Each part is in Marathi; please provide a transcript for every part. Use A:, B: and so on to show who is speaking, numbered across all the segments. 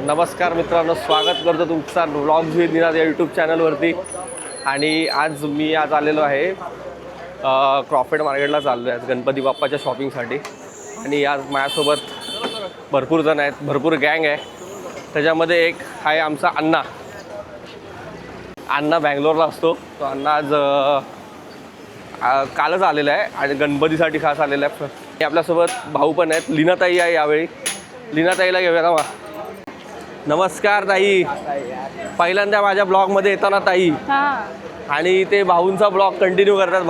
A: नमस्कार मित्रांनो, स्वागत करतो तुमचा व्लॉग्स विथ निनाद या यूट्यूब चॅनलवरती. आणि आज आलेलो आहे क्रॉफर्ड मार्केटला चाललो आहे गणपती बाप्पाच्या शॉपिंगसाठी. आणि आज माझ्यासोबत भरपूर जण आहेत, भरपूर गँग आहे. त्याच्यामध्ये एक आहे आमचा अण्णा. अण्णा बँगलोरला असतो. तो अण्णा आज कालच आलेला आहे आणि गणपतीसाठी खास आलेला आहे. आपल्यासोबत भाऊ पण आहेत. लीनाताई आहे यावेळी. लीनाताईला घेऊया ना. नमस्कार ताई. पहिल्यांदा माझ्या ब्लॉगमध्ये येतात ना ताई. आणि ते भाऊंचा ब्लॉग कंटिन्यू करतात.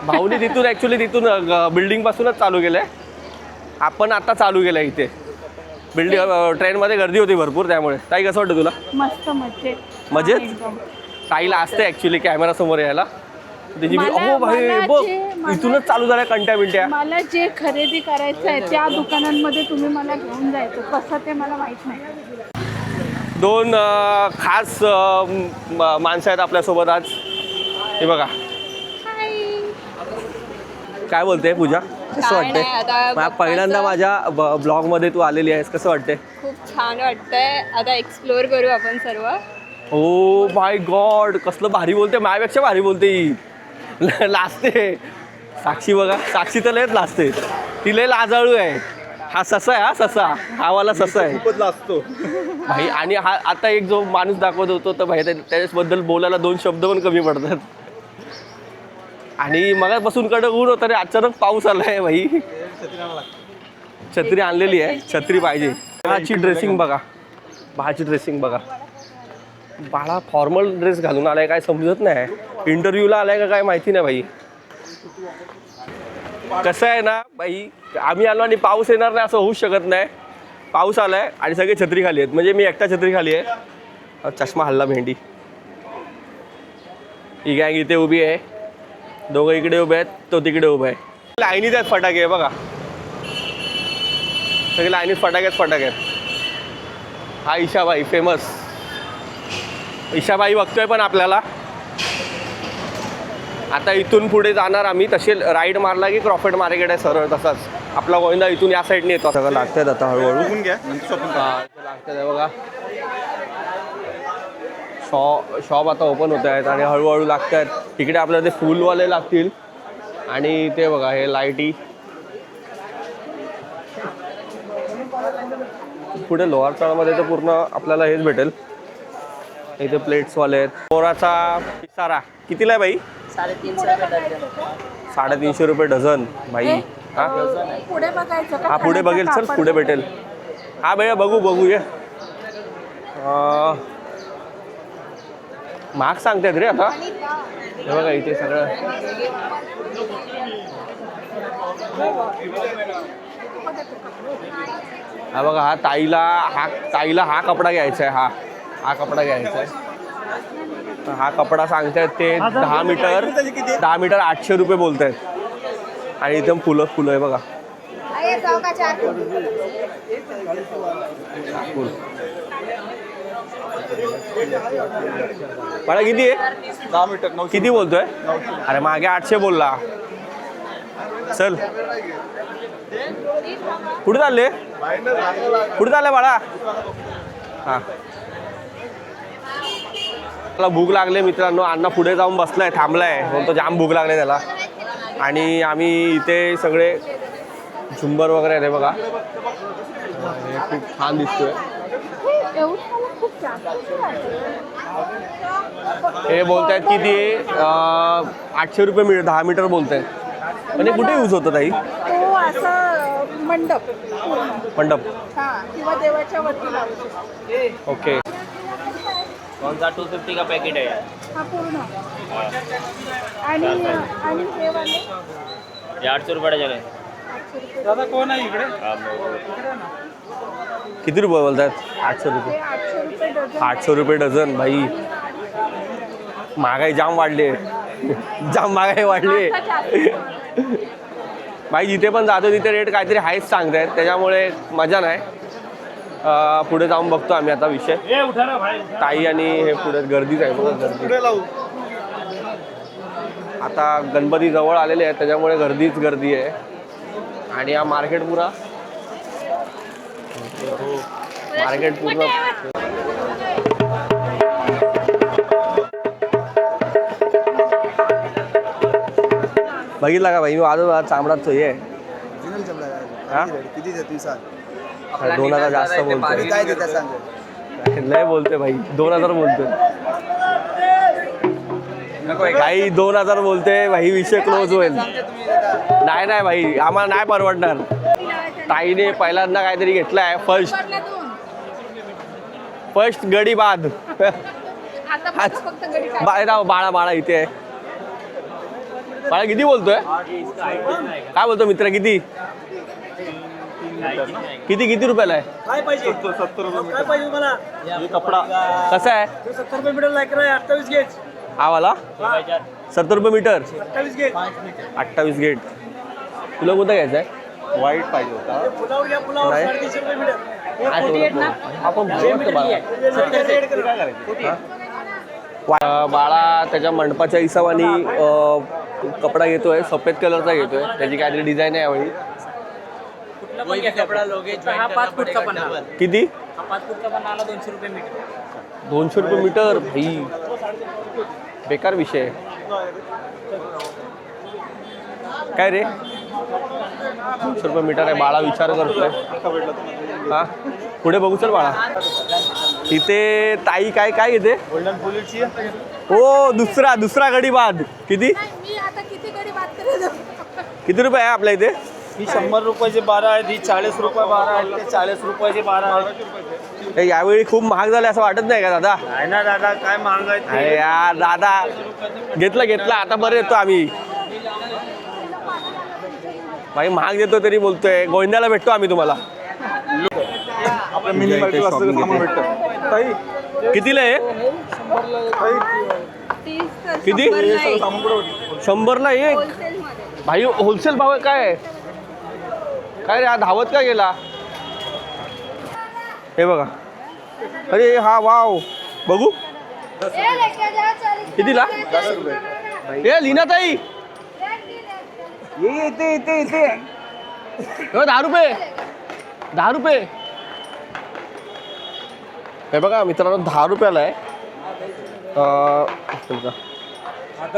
A: भाऊनी तिथून ॲक्च्युली तिथून बिल्डिंगपासूनच चालू केलं आहे. आपण आता चालू केलं आहे इथे बिल्डिंग. ट्रेनमध्ये गर्दी होती भरपूर, त्यामुळे. ताई कसं वाटतं तुला?
B: मस्त मजेत
A: मजेत. ताईला असते ॲक्च्युली कॅमेरासमोर यायला. त्याची हो भाई बघ इथूनच चालू झाल्या कंट्या बिंट्या.
B: मला जे खरेदी करायचं आहे त्या दुकानांमध्ये तुम्ही मला घेऊन जायचं, कसं ते मला माहित नाही.
A: दोन खास माणसं आहेत आपल्यासोबत आज. हे बघा. काय बोलते पूजा? कसं वाटतंय? पहिल्यांदा माझ्या ब्लॉगमध्ये तू आलेली आहेस. कसं वाटतंय?
C: खूप छान वाटतंय. आता एक्सप्लोअर करू आपण सर्व.
A: ओ माय गॉड, कसलं भारी बोलते. माझ्यापेक्षा भारी बोलते ही. लाजते. साक्षी बघा, साक्षी तर लयच लाजते. ती लय लाजाळू आहे. हा ससा आहे. हा ससा, हा वाला ससा आहे.
D: खूपच लाजतो
A: भाई. आणि हा आता एक जो माणूस दाखवत होतो तर भाई त्याच्याबद्दल बोलायला दोन शब्द पण कमी पडतात. आणि मगापासून कडक ऊन होतं रे, अचानक पाऊस आलाय भाई. छत्री आणलेली आहे, छत्री पाहिजे. बाळाची ड्रेसिंग बघा, बाळाची ड्रेसिंग बघा. बाळा फॉर्मल ड्रेस घालून आलाय, काय समजत नाही. इंटरव्ह्यूला आलाय का काय माहिती नाही भाई. कसं आहे ना भाई, आम्ही आलो आणि पाऊस येणार नाही असं होऊच शकत नाही. पाऊस आलाय आणि सगळे छत्री खाली आहेत. म्हणजे मी एकटा छत्री खाली आहे. चष्मा हल्ला भेंडी. ही गँग इथे उभी आहे. दोघं इकडे उभे आहेत, तो तिकडे उभा आहे. लाईनीत आहेत फटाके बघा. सगळे लाईनीत फटाके आहेत. हा ईशाबाई फेमस. ईशाबाई बघतोय पण आपल्याला. आता इथून पुढे जाणार आम्ही. तसे राईड मारला की क्रॉफर्ड मार्केट आहे सरळ तसाच. आपला गोविंदा इथून या साईडने येतो. सगळं लागतात आता हळूहळू. लागतात बघा. शॉप आता ओपन होत आहेत आणि हळूहळू लागतात. तिकडे आपल्याला ते फुलवाले लागतील. आणि ते बघा हे लाईटी. पुढे लोअर तळामध्ये तर पूर्ण आपल्याला हेच भेटेल. इथे प्लेट्सवाले आहेत. मोराचा पिसारा कितीला आहे बाई? 350 रुपये डझन भाई. हा
B: पुढे बघायचं का?
A: हा पुढे बघेल. चल पुढे भेटेल. हा भैया बघू ये. महाग सांगतायत रे आता. हे बघा इथे सगळं. हा बघा, हा ताईला हा कपडा घ्यायचा आहे. हा कपडा घ्यायचा आहे. हा कपडा सांगतायत ते 10 मीटर 800 रुपये बोलत आहेत. आणि इथे फुलं आहे बघा. मला किती आहे?
D: 10 मीटर
A: किती बोलतोय? अरे मागे 800 बोलला. चल कुठे चालले? बाळा? हा मला भूक लागले मित्रांनो. अण्णा पुढे जाऊन बसलाय, थांबलाय. तो जाम भूक लागले त्याला. आणि आम्ही इथे सगळे झुंबर वगैरे आहे बघा. हे खूप छान दिसतोय. हे बोलतायत की ते 800 रुपये 10 मीटर बोलतायत. आणि कुठे यूज होतं ताई?
B: तो असं मंडप
A: किंवा
B: देवाच्या वरती लावतो.
A: ओके.
E: कौन सा 250 का पैकेट है यार?
B: हा पूर्ण. आणि हे वाले
E: ये 800 रुपये डझन है.
D: दादा कोण आहे इकडे?
A: किती रुपये बोलतात? 800 रुपये. 800 रुपये डझन भाई. महागाई जाम वाढली. भाई जिथे पण जातो तिथे रेट काहीतरी हायच सांगतायत. त्याच्यामुळे मजा नाही. पुढे जाऊन बघतो आम्ही आता विषय. ताई आणि हे पुढे गर्दीच आहे बघा. गर्दी आता गणपती जवळ आलेले आहेत त्याच्यामुळे गर्दी आहे. आणि हा मार्केट पुरा मार्केट पूर्ण बघितला का भाई मी माझा चामडाच हे आहे. हा?
F: किती देते सांग
A: 2000 जास्त बोलतोय
F: काय देता सांग
A: लय बोलतोय भाई 2000 बोलतोय भाई 2000 बोलते भाई विषय क्लोज होईल. नाही नाही भाई आम्हाला नाही परवडणार. ताईने पहिल्यांदा काहीतरी घेतलाय फर्स्ट गडी बाद
B: आता फक्त गडी काय
A: बाळा बाळा इथे आहे. बाळा किती बोलतोय काय बोलतो मित्र किती किती किती रुपयाला आहे
D: 70 रुपये कपडा
A: कसा आहे
D: 70 रुपये मीटर लायक 28 गेज
A: हा वाला 70 रुपये मीटर
D: 28 गेज
A: 28 गेट तुला कोणता घ्यायचा आहे
D: वाईट पाहिजे होता
F: पुलावर घ्या पुलावर
A: नाही.
F: 350 रुपये मीटर
A: आपण बाळा त्याच्या मंडपाच्या हिशोबाने कपडा घेतोय सफेद कलरचा घेतोय त्याची काहीतरी डिझाईन आहे यावेळी किती 200 रुपये मीटर भाई बेकार विषय आहे. काय रे 200 रुपये मीटर आहे बाळा विचार करतोय हा पुढे बघू चल बाळा इथे ताई काय काय घेते
D: गोल्डन बुलेटची
A: हो दुसरा गडी बाद किती
B: मी आता किती गडी बात करत
A: किती रुपये आहे आपल्या इथे
D: ही 100 रुपयाचे 12 आहेत ही 40 रुपये 12 आहेत ते 40 रुपयाचे 12 आहेत
A: हे यावेळी खूप महाग झाले असं वाटत नाही का दादा
D: आहे ना दादा काय महाग आहेत ते?
A: अरे यार दादा घेतलं आता बरं येतो आम्ही भाई महाग देतो तरी बोलतोय गोविंदाला भेटतो आम्ही तुम्हाला
D: आपलं मिनी मल्टी वाजता सामान भेटतं ताई
A: कितीला आहे किती?
D: सामान कुठं भेटतं
A: 100ला एक
C: होलसेलमध्ये
A: भाई होलसेल भाव आहे काय काय रे हा धावत का गेला हे बघा अरे हा वाव बघू कितीला
F: 10 रुपये
A: ए लीना ताई
F: इथे
A: 10 रुपये 10 रुपये हे बघा मित्रांनो 10 रुपयाला आहे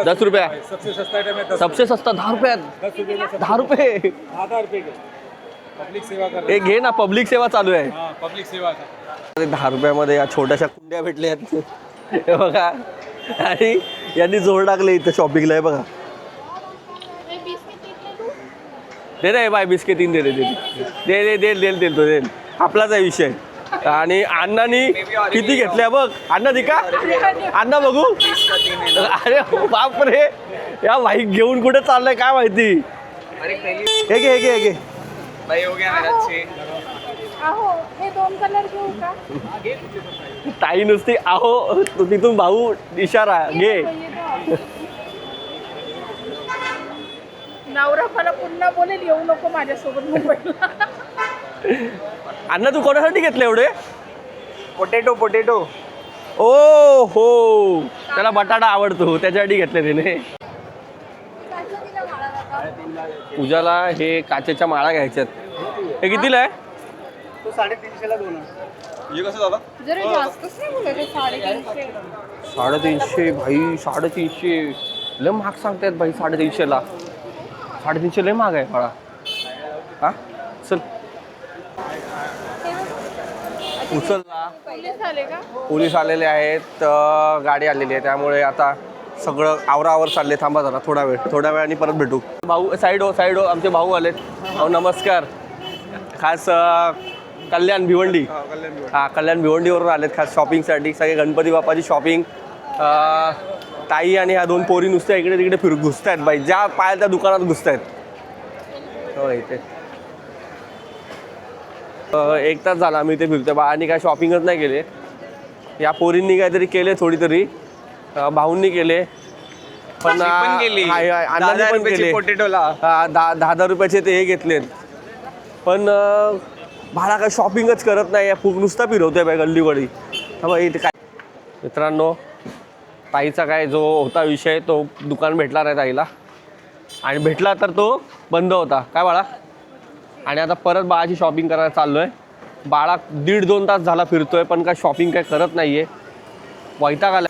A: 10 रुपया
D: सबसे सस्ता आइटम है
A: सबसे सस्ता 10 रुपयात 10 रुपये
D: 10 रुपये के पब्लिक सेवा कर
A: हे घे ना पब्लिक सेवा चालू आहे
D: हाँ पब्लिक सेवा का
A: 10 रुपयामध्ये या छोट्याशा कुंड्या भेटल्या हे बघा आणि यांनी जोर टाकले इथं शॉपिंगला आहे बघा दे रे बाय बिस्किट 3 दे तो देईल आपलाच आहे विषय आणि अण्णांनी किती घेतल्या बघ अण्णा दिका अण्णा बघू अरे बाप रे या बाईक घेऊन कुठे चाललंय काय माहिती हे घे
B: अहो हे 2 कलर घेऊ का
A: ताई नुसती आहो तिथून भाऊ इशारा घे
B: नवरा मला पुन्हा बोलेल येऊ नको माझ्यासोबत मुंबईला
A: अण्णा तू कोणासाठी घेतले एवढे
F: पोटॅटो
A: ओ हो त्याला बटाटा आवडतो त्याच्यासाठी घेतले त्याने पूजाला हे काचेच्या माळा घ्यायच्यात हे कितीला आहे
F: तो 350 ला 2
D: हे कसं दादा
C: जरा जास्तच नाही बोलायचं 350
A: 350 भाई 350 लय महाग सांगतायत भाई 350 ला 350 लय महाग आहे फळा हा चल उचलला
B: पोलीस आले का
A: पोलीस आलेले आहेत गाडी आलेली आहे त्यामुळे आता सगळं आवरावर चालले थांबा जरा थोडा वेळाने परत भेटू भाऊ साईड हो आमचे भाऊ आलेत भाऊ नमस्कार खास कल्याण भिवंडी हां कल्याण भिवंडीवरून आलेत खास शॉपिंगसाठी सगळे गणपती बाप्पाची शॉपिंग ताई आणि ह्या 2 पोरी नुसत्या इकडे तिकडे घुसत आहेत बाई ज्या पाहिलं त्या दुकानात घुसत आहेत हो इथे 1 तास झाला आम्ही इथे फिरतोय बाळांनी काय शॉपिंगच नाही केले या पोरींनी काहीतरी केले थोडी तरी भाऊंनी केले पण अण्णांनी पण केले
F: पोटॅटोला
A: 10 रुपयाचे ते हे घेतलेत पण भाडा काय शॉपिंगच करत नाही नुसता फिरवतोय बाई गल्लीगडी हा बाई इथे काय मित्रांनो ताईचा काय जो होता विषय तो दुकान भेटला नाही ताईला आणि भेटला तर तो बंद होता काय बाळा आणि आता परत बाळाची शॉपिंग करायला चाललो आहे बाळा 1.5-2 तास झाला फिरतोय पण काय शॉपिंग काय करत नाहीये. वैताग आला.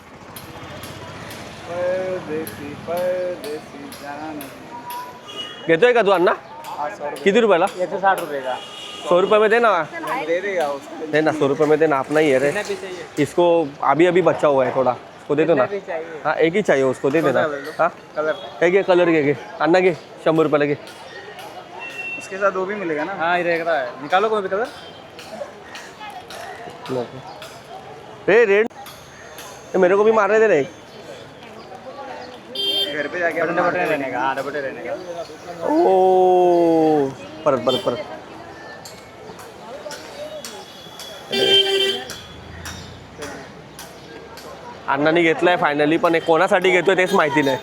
F: परदेसी परदेसी जान.
A: घेतोय का तू अण्णा? किती रुपयाला?
F: 160 रुपये का?
A: 100 रुपये में देना.
F: दे देगा उसको.
A: देना 100 रुपये में देना. आप नहीं है रे. इसको अभी अभी बच्चा हुआ है थोड़ा. उसको दे दो ना. हाँ एक ही चाहिए उसको दे देना. हाँ
F: कलर
A: घे कलर घे अण्णा घे 100 रुपयाला घे.
F: उसके साथ वो भी मिलेगा ना? हाँ ये रहेगा. निकालो कोई भी कलर.
A: रे रेड मेरे को भी मारने दे रहे.
F: घर पे जाके डबटे रहने का. हाँ डबटे रहने का.
A: ओ परत परत परत. अण्णांनी घेतलाय फायनली पण एक कोणासाठी घेतोय तेच माहिती नाही.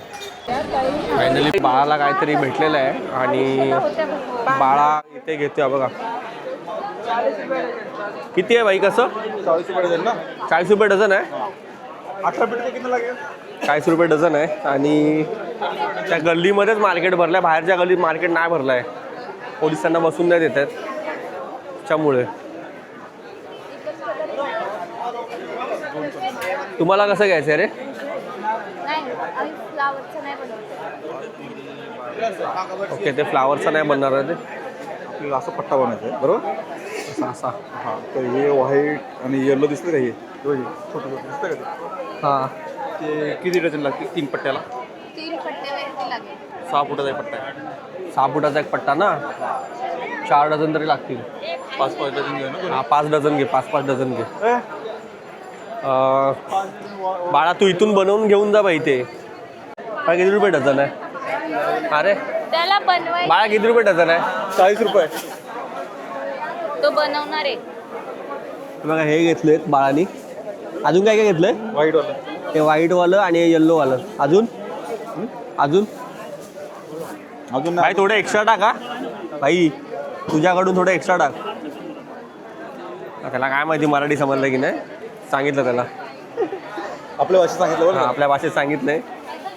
A: फायनली बाळाला काहीतरी भेटलेलं आहे आणि बाळा इथे घेतोय बघा. किती आहे भाई कसं?
F: 40 रुपये डझन ना.
A: 40 रुपये डझन आहे.
F: 18 पीठ को कितना लगेगा?
A: 40 रुपये डझन आहे आणि त्या गल्लीमध्येच मार्केट भरलं आहे. बाहेरच्या गल्लीत मार्केट नाही भरलं आहे. पोलिसांना बसून नाही देत आहेत त्यामुळे. तुम्हाला कसं घ्यायचं आहे रे? ओके ते फ्लावरचं नाही बनणार आहे ते.
G: आपल्याला असा पट्टा बनवायचा आहे बरोबर.
A: असा असा
G: हां तर हे व्हाईट आणि येलो दिसतं का? हे छोटं छोटं दिसतं का ते?
A: हां
G: ते किती डझन लागतील 3 पट्ट्याला?
C: 3 पट्टे लागेल.
G: 6 फुटाचा एक पट्टा आहे.
A: 6 फुटाचा एक पट्टा ना. 4 डझन तरी लागतील.
G: 5-5 डझन घेऊ ना.
A: हां 5 डझन घे. 5-5 डझन घे. बाळा तू इथून बनवून घेऊन जा बाई. ते काय किती रुपये डझन आहे? अरे
C: त्याला बनवाय
A: बाळा किती रुपये डझन आहे?
G: 40 रुपये.
C: तो बनवणार आहे.
A: बघा हे घेतलेत बाळानी. अजून काय काय घेतलंय?
G: व्हाईटवाला.
A: हे व्हाईटवालं आणि हे येल्लोवालं. अजून अजून
G: अजून
A: भाई थोडं एक्स्ट्रा टाका भाई. तुझ्याकडून थोडं एक्स्ट्रा टाक. त्याला काय माहिती मराठी समजलं की नाही. सांगितलं त्याला.
G: आपल्या भाषेत सांगितलं बरं.
A: आपल्या भाषेत सांगितलंय.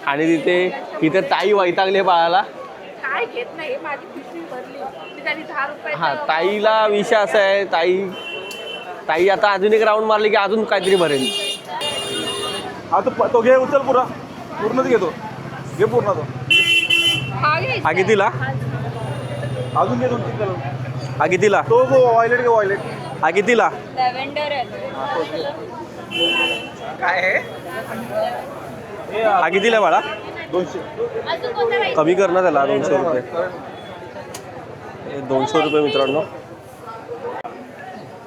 A: आणि तिथे ताई वैतागले बाळाला.
B: काय घेत नाही माझी पिशवी भरली. मी त्यांनी 10 रुपये.
A: हा ताईला विषय असा आहे. ताई आता अजून एक राऊंड मारली की अजून काहीतरी भरेल.
G: हा तो घे उचल पुरा. पूर्णच घेतो. घे पूर्ण तो.
A: हा कितीला?
G: अजून घे 2-3 कलर.
A: हा कितीला?
G: तो व्हायलेट घे व्हायलेट.
A: हा कितीला?
C: लॅव्हेंडर आहे.
F: काय आहे?
A: हा कितीला बाळा?
G: 200.
C: अजून कोणता पाहिजे?
A: कमी कर ना त्याला. 200 रुपये. 200 रुपये मित्रांनो.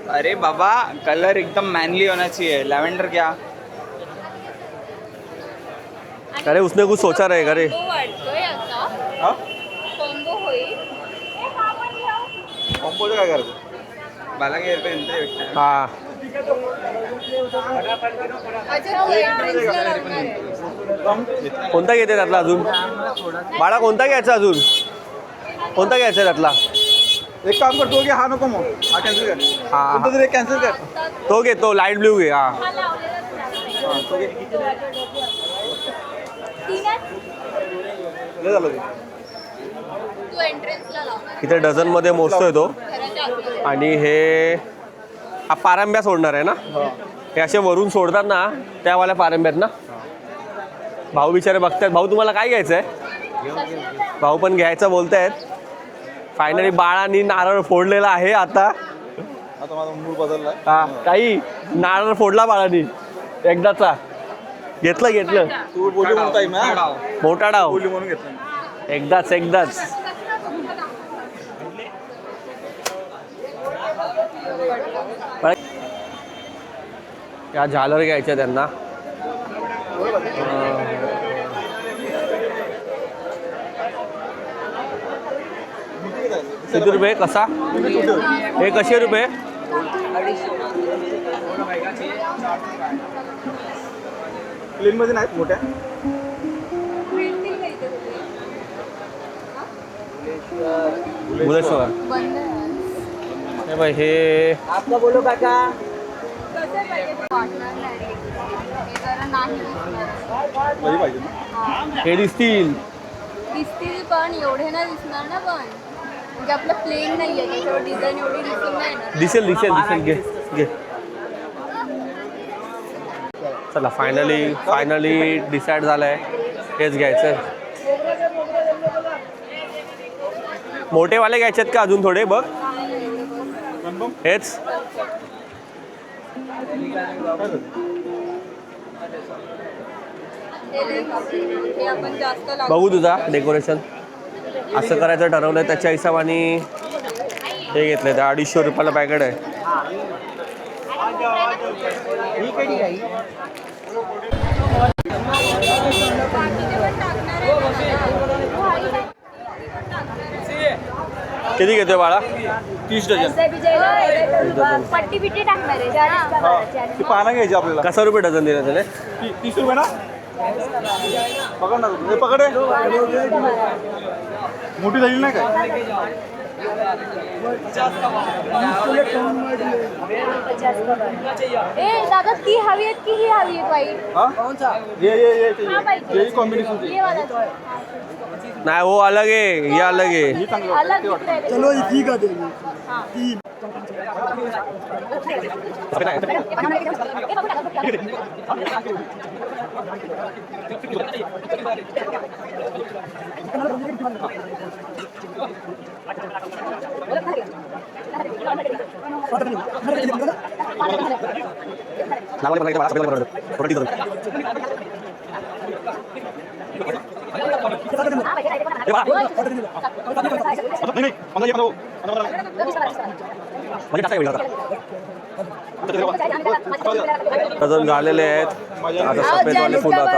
F: अरे बाबा कलर एकदम मैनली होना चाहिए. लैवेंडर क्या?
A: अरे उसने कुछ सोचा रहेगा रे.
C: कॉम्बो वाटतोय असा.
G: हा
C: कॉम्बो होईल.
G: कॉम्पोचं काय करायचं?
F: 12,000 रुपये भेटते.
A: हा
C: अच्छा तो एंट्रन्सला लागणार आहे.
A: कोणता घेते त्यातला अजून? बाळा कोणता घ्यायचा अजून? कोणता घ्यायचा त्यातला?
G: एक काम कर, तो घे. हा नको मग. हा कॅन्सल कर.
A: हा
G: कोणता तरी एक कॅन्सल कर.
A: तो घे. तो लाईट ब्ल्यू घे. हा
C: हा लावलेलाच
G: तो घे. लय झालं ते.
C: तू एंट्रन्सला लावणार.
A: इथे डझनमध्ये मोजतोय तो.
C: घराच्या आतमध्ये.
A: आणि हे हा पारंब्या सोडणार आहे ना. हे असे वरून सोडतात ना त्यावाल्या पारंब्यात ना. भाऊ बिचारे बघतायत. भाऊ तुम्हाला काय घ्यायचं आहे? भाऊ पण घ्यायचं बोलतायत. फायनली बाळानी नारळ फोडलेला आहे आता.
G: आता माझा मूड बदलला.
A: हा काही नारळ फोडला बाळानी एकदाचा. घेतलं
G: तू बोली म्हणून टाईम आहे.
A: मोठा डाव.
G: बोली म्हणून घेतलं.
A: एकदाच या झालर घ्यायच्या त्यांना. किती रुपये कसा? हे कसे रुपये?
G: प्लेन मध्ये नाहीत मोठ्या.
A: भुलेश्वर.
C: बंद आहे.
A: हे बाई हे
F: आपका बोलो काका.
C: कसं पाहिजे ते वाटणार नाही. हे जरा नाही दिसणार.
G: कधी पाहिजे ना.
A: हे दिसतील.
C: दिसतील पण एवढे नाही दिसणार ना. पण म्हणजे आपलं प्लेन नाही आहे त्याच्यावर डिझाईन एवढी दिसून नाही येणार.
A: दिसेल दिसेल दिसेल घे घे चला फायनली डिसाईड झालं आहे हेच घ्यायचं. मोठेवाले घ्यायचे आहेत का अजून थोडे बघ हेच
C: हे आपण जास्त लागू.
A: बघू तुझा डेकोरेशन असं करायचं ठरवलं आहे त्याच्या हिशोबाने हे घेतलं आहे 250 रुपयाला पॅकेट आहे. किती घेतोय बाळा?
G: 30 डझन.
C: पट्टी बिट्टी टाकणार आहे.
G: ती पानं घ्यायची आपल्याला.
A: कसा रुपये डझन दिले त्याने?
G: 30 रुपये ना. पकड ना तू. हे पकड आहे. मोठी झाली नाही काय?
C: ए दादा ती हवी आहेत की ही हवी आहे बाई?
G: हा ये कॉम्बिनेशन.
C: ये वाला
A: नाही वो अलग आहे ये अलग आहे.
G: ही चांगलं
C: अलग
G: वाटतं.
C: दिख रहा है.
F: चलो इसी का देंगे
G: नाही, पंधरा ये,
A: डझन झालेले आहेत आता सफेदवाले फुलं आता.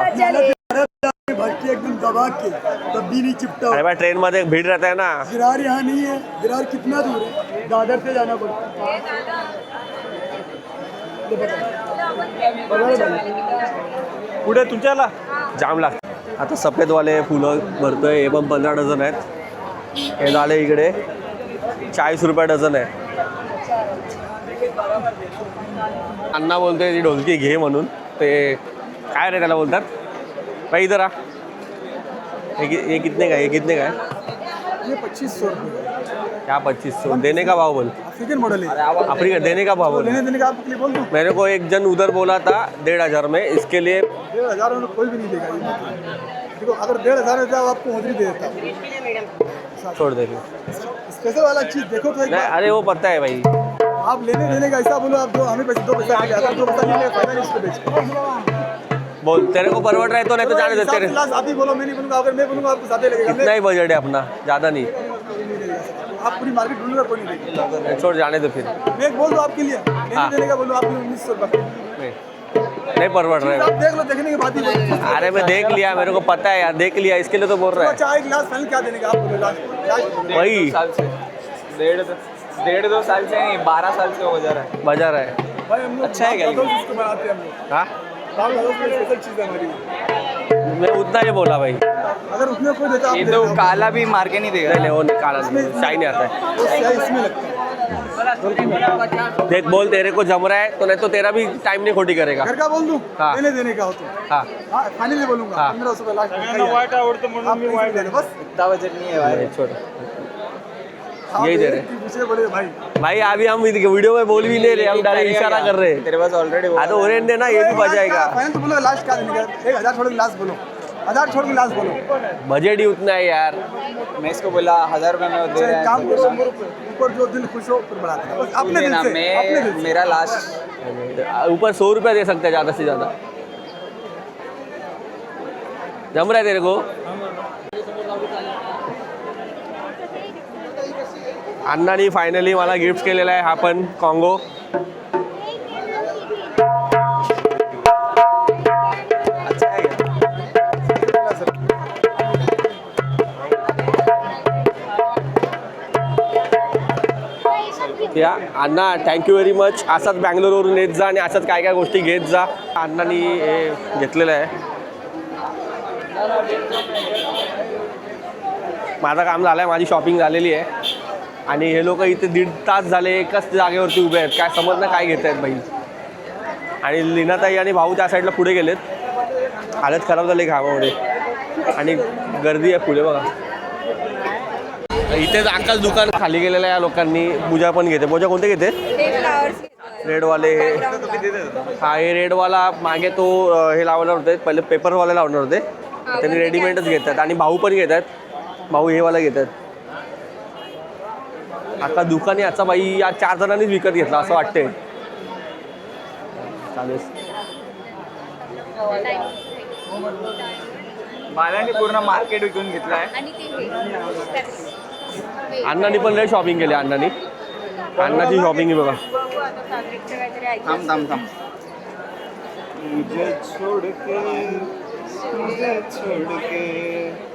F: भट्टी एकदम दबा के तब भी नहीं चिपटा.
A: अरे भाई ट्रेन मध्ये भीड़ रहता है ना.
F: गिरार यहाँ नहीं है. गिरार कितना दूर है? दादर से जाना पड़ता
G: पुढे तुमच्याला
A: जाम लाग आता सफेदवाले फुलं भरतोय हे पण 15 डझन आहेत. हे झाले इकडे 40 रुपये डझन आहे. अण्णा बोलतोय ती ढोलकी घे म्हणून ते काय रे त्याला बोलतात भाई इधर आ. ये कितने का ये कितने का है?
F: ये 2500 रुपये.
A: क्या 2500 देने का भाव बोल.
F: अफ्रीकन मॉडल है.
A: अफ्रीका देने का भाव बोल.
F: लेने देने का आपके लिए बोल दूं.
A: मेरे को एक जन उधर बोला था 1500 में इसके लिए
F: 1500 में कोई भी नहीं देगा ये. देखो अगर 1500 है तो आपको मजदूरी दे देता हूँ.
A: छोड़ दे.
F: स्पेशल वाला चीज देखो तो एक
A: नहीं
F: बार.
A: अरे वो पता है भाई.
F: आप लेने देने का ऐसा बोलो. आप दो हमें पैसे 2 पैसा मिले. अगर 2 पैसा नहीं मिले फायदा नहीं इसको बेच.
A: बोल तेरे को परवड़ रहा है तो नहीं तो जाने दे तेरे.
F: आप ही बोलो. मैं नहीं बोलूंगा. अगर मैं बोलूंगा आपको ज्यादा लगेगा.
A: इतना ही बजट है अपना ज़्यादा नहीं.
F: आप पूरी मार्केट ढूंढूंगा कोई नहीं देगा.
A: छोड़ जाने दो फिर.
F: मैं बोल दो आपके लिए.
A: हाँ.
F: लेने देने का बोलो आपको 1900 रुपये.
A: नहीं परवड़ रहा
F: आप
A: है.
F: देख लो. देखने की बात ही नहीं.
A: अरे मैं देख लिया मेरे को पता है यार देख लिया इसके लिए तो बोल रहा है.
F: चाय गिलास फाइनल क्या देने का आप बोलो. लास्ट
A: वही
D: साल से 1.5-2 साल से नहीं 12 साल से हो जा रहा है.
A: बाजार है.
F: भाई हम लोग
D: अच्छा है क्या ये?
F: इसको बनाते हैं हम लोग.
A: हाँ
F: दाल स्पेशल चीज़ है हमारी.
A: मैं उतना ही बोला भाई.
F: अगर उसमें कोई देता आप
D: ये
F: दे
D: तो
F: देना.
D: काला भी मार के नहीं देगा.
A: नहीं वो निकाला शाही नहीं आता है.
F: वो स्याही इसमें लगता है.
A: देख बोल तेरे को जम रहा है तो नहीं तो तेरा भी टाइम नहीं खोटी करेगा.
F: घर का बोल दूं.
A: हाँ.
F: लेने देने का हो तो.
A: हाँ
F: हाँ फाइनली बोलूंगा.
A: हाँ.
F: 1500 रुपये लास्ट.
G: वाईट आवडतं म्हणून
F: आप
G: मी
F: पैसे
G: वाईट
F: दे दो बस.
D: इतना बजट नहीं है भाई.
A: नहीं, छोड़.
F: आप
A: यही दे रहे.
F: एक दूसरे बोले भाई.
A: भाई अभी हम वीडियो में बोल भी नहीं रहे हम डायरेक्ट इशारा कर रहे हैं.
D: तेरे पास ऑलरेडी
A: हाँ तो ओरेंज देना ये भी बजाएगा.
F: फाइनल तो बोलो. लास्ट क्या देने का. 1000 छोड़ के लास्ट बोलो. 1000 छोड़ के लास्ट बोलो.
A: बजट ही उतना है यार.
D: मैं इसको बोला 1000 रुपये में वो दे रहा
F: एक काम
D: है.
F: करो 100 रुपये. ऊपर जो दिल खुश हो फिर बढ़ाते हैं. बस अपने दिल
D: लेना
F: से. अपने दिल
D: मैं
F: से.
D: मेरा लास्ट
A: ऊपर 100 रुपया दे सकते हैं ज़्यादा से ज़्यादा. जम रहा है तेरे को. अण्णांनी फायनली मला गिफ्ट केलेला आहे हा पण कॉंगो.
D: अच्छा है क्या?
A: या अण्णा थँक्यू व्हेरी मच. असाच बँगलोरवरून येत जा आणि अशाच काय काय गोष्टी घेत जा. अण्णांनी हे घेतलेलं आहे. माझं काम झालं आहे. माझी शॉपिंग झालेली आहे आणि हे लोक इथे 1.5 तास झाले एकाच जागेवरती उभे आहेत. काय समजणं काय घेत आहेत बाई. आणि लीनाताई आणि भाऊ त्या साईडला पुढे गेलेत. हालत खराब झाली घामामध्ये आणि गर्दी आहे पुढे बघा. इथे आकाश दुकान खाली गेलेलं आहे या लोकांनी. पूजा पण घेते. पूजा कोणते घेते? रेडवाले. हा हे रेडवाला मागे तो हे लावणार होते पहिले, पेपरवाले लावणार होते, त्यांनी रेडीमेडच घेतात. आणि भाऊ पण घेतात. भाऊ हे वाला घेतात. आता दुकान याचा बाई या 4 जणांनीच विकत घेतला असं वाटतंय. चालेल.
D: मालाने पूर्ण मार्केट विकून घेतलं आहे.
A: अण्णांनी पण लय शॉपिंग केली. अण्णांनी अण्णाची शॉपिंग आहे बघा.
D: थांब थांब थांब.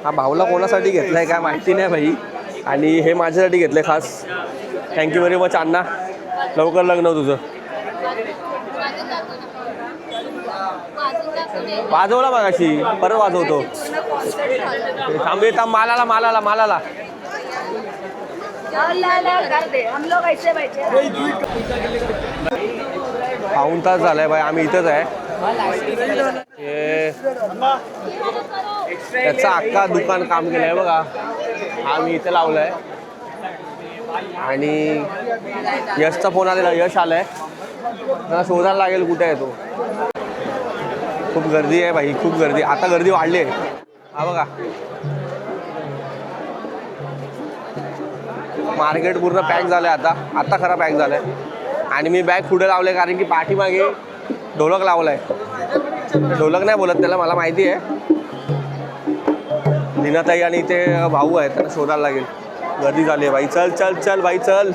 A: हा भाऊला कोणासाठी घेतलाय काय माहिती नाही भाई. आणि हे माझ्यासाठी घेतलंय खास. थँक्यू व्हेरी मच अण्णा. लवकर लग्न हो तुझं. वाजवला मागाशी, परत वाजवतो. थांबे थांब. मालाला मालाला मालाला पाऊण तास झालाय बाई, आम्ही इथंच आहे. त्याचा अख्खा दुकान काम केलंय बघा. हा मी इथे लावलाय. आणि यशचा फोन आलेला. यश आलाय. मला शोधायला लागेल कुठे आहे तो. खूप गर्दी आहे भाई, खूप गर्दी. आता गर्दी वाढली आहे. हा बघा मार्केट पूर्ण पॅक झालं आहे. आता खरा पॅक झालं आहे. आणि मी बॅग पुढे लावले कारण की पाठीमागे ढोलक लावला आहे. ढोलक नाही बोलत त्याला, मला माहिती आहे. लीनाताई आणि ते भाऊ आहेत, त्यांना शोधायला लागेल. गर्दी झाली आहे भाई. चल चल चल भाई चल.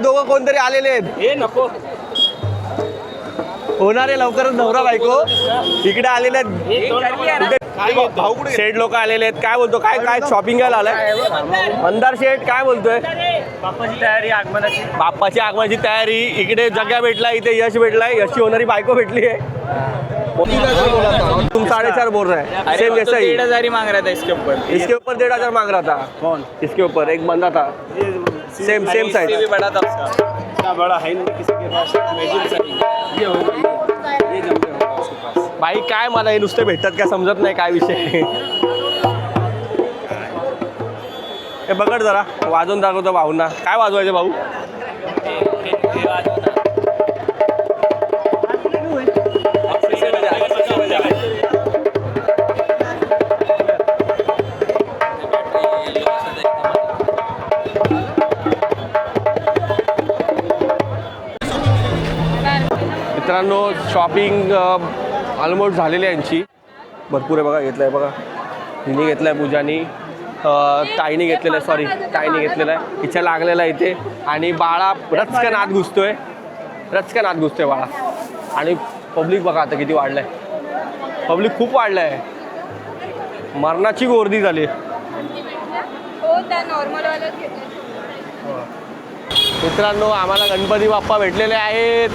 A: दोघं कोणतरी आलेले आहेत.
D: हे नको
A: होणारे लवकरच नवरा बायको इकडे आलेले आहेत. शेठ लोक आलेले आहेत. काय बोलतो? काय काय शॉपिंग करायला आलाय मंदार शेठ? काय बोलतोय?
D: बाप्पाची तयारी आगमनाची.
A: बाप्पाची आगमनाची तयारी. इकडे जग्गा भेटला, इथे यश भेटलाय. यशची होणारी बायको भेटली आहे. तुम 4.5 बोल रहे हैं. सेम जैसा ही
D: 1,500 मांग रहा था इसके ऊपर.
A: इसके ऊपर 1,500 मांग रहा था. कौन? इसके ऊपर एक बंदा था. सेम सेम
D: इससे भी
A: साइज.
D: बड़ा था उसका. इतना बड़ा है नहीं किसी के पास. मेजर साइज ये होगा. ये जंपे होगा उसके पास.
A: बाई काय मला हे नुसते भेटतात काय समजत नाही काय विषय. हे बघड जरा वाजवून दाखवतो भाऊंना. काय वाजवायचे भाऊ? मित्रांनो शॉपिंग ऑलमोस्ट झालेली आहे यांची. भरपूर आहे बघा. घेतलं आहे बघा. हिने घेतलं आहे, पूजानी, ताईने घेतलेलं आहे. सॉरी ताईने घेतलेलं आहे. हिच्या लागलेला आहे इथे. आणि बाळा रचकन आत घुसतोय. रचकन आत घुसतोय बाळा. आणि पब्लिक बघा आता किती वाढलं आहे. पब्लिक खूप वाढलं आहे. मरणाची गर्दी झाली. मित्रांनो आम्हाला गणपती बाप्पा भेटलेले आहेत.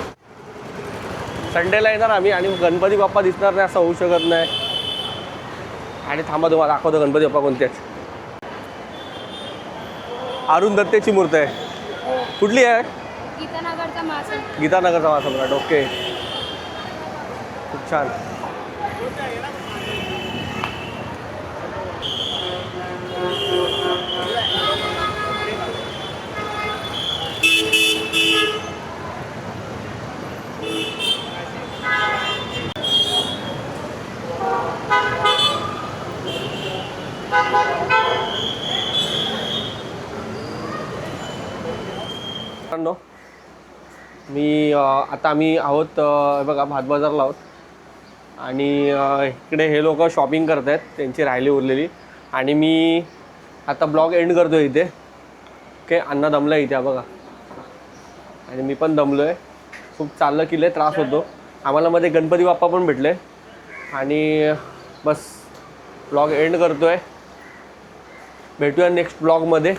A: संडेला येणार आम्ही आणि गणपती बाप्पा दिसणार नाही असं होऊ शकत नाही. आणि थांबा तुम्हाला दाखवतो गणपती बाप्पा कोणते आहेत. अरुण दत्तेची मूर्ती आहे. कुठली आहे?
C: गीतानगरचा मासा.
A: गीतानगरचा महासम्राट. ओके खूप छान. आता आम्ही आहोत बघा भात बाजारला आहोत. आणि इकडे हे लोक शॉपिंग करत आहेत त्यांची राहिली उरलेली. आणि मी आता ब्लॉग एंड करतो इथे. ओके अण्णा दमला इथे बघा. आणि मी पण दमलो आहे. खूप चाललं की लय त्रास होतो आम्हाला. मध्ये गणपती बाप्पा पण भेटले. आणि बस ब्लॉग एंड करतो आहे. भेटूया नेक्स्ट ब्लॉगमध्ये.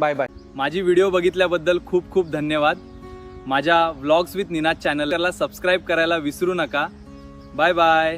A: Bye bye.
H: माझी व्हिडिओ बघितल्याबद्दल खूप खूप धन्यवाद. माझ्या व्लॉग्स विथ निनाद चॅनलला सबस्क्राईब करायला विसरू नका. Bye bye.